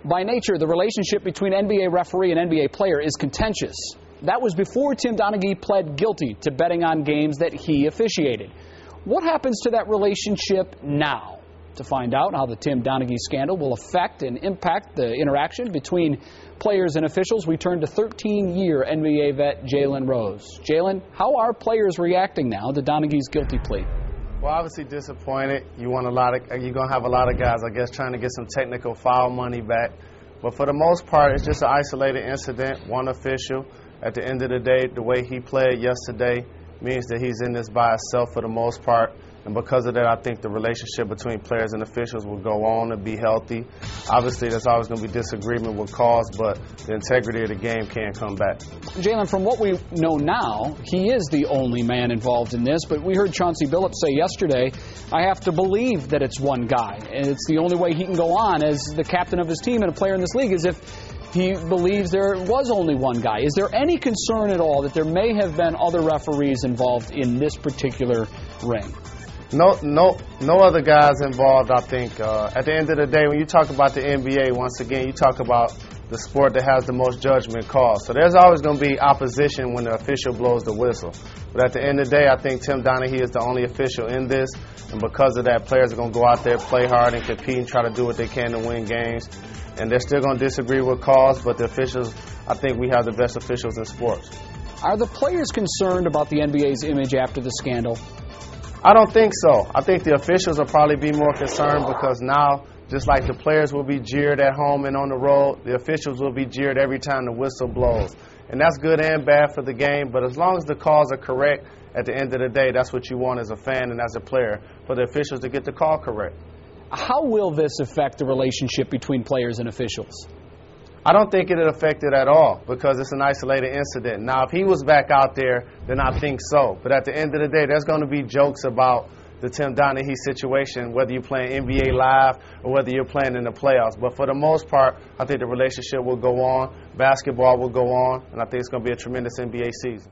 By nature, the relationship between NBA referee and NBA player is contentious. That was before Tim Donaghy pled guilty to betting on games that he officiated. What happens to that relationship now? To find out how the Tim Donaghy scandal will affect and impact the interaction between players and officials, we turn to 13-year NBA vet Jalen Rose. Jalen, how are players reacting now to Donaghy's guilty plea? Well, obviously disappointed. You're gonna have a lot of guys, I guess, trying to get some technical foul money back. But for the most part, it's just an isolated incident, one official. At the end of the day, the way he played yesterday means that he's in this by himself for the most part. And because of that, I think the relationship between players and officials will go on and be healthy. Obviously, there's always going to be disagreement with calls, but the integrity of the game can't come back. Jalen, from what we know now, he is the only man involved in this, but we heard Chauncey Billups say yesterday, I have to believe that it's one guy, and it's the only way he can go on as the captain of his team and a player in this league is if he believes there was only one guy. Is there any concern at all that there may have been other referees involved in this particular ring? No other guys involved, I think. At the end of the day, when you talk about the NBA, once again, you talk about the sport that has the most judgment calls. So there's always going to be opposition when the official blows the whistle. But at the end of the day, I think Tim Donaghy is the only official in this. And because of that, players are going to go out there, play hard, and compete and try to do what they can to win games. And they're still going to disagree with calls, but the officials, I think we have the best officials in sports. Are the players concerned about the NBA's image after the scandal? I don't think so. I think the officials will probably be more concerned because now, just like the players will be jeered at home and on the road, the officials will be jeered every time the whistle blows. And that's good and bad for the game, but as long as the calls are correct, at the end of the day, that's what you want as a fan and as a player, for the officials to get the call correct. How will this affect the relationship between players and officials? I don't think it'll affect it at all because it's an isolated incident. Now, if he was back out there, then I think so. But at the end of the day, there's going to be jokes about the Tim Donaghy situation, whether you're playing NBA Live or whether you're playing in the playoffs. But for the most part, I think the relationship will go on, basketball will go on, and I think it's going to be a tremendous NBA season.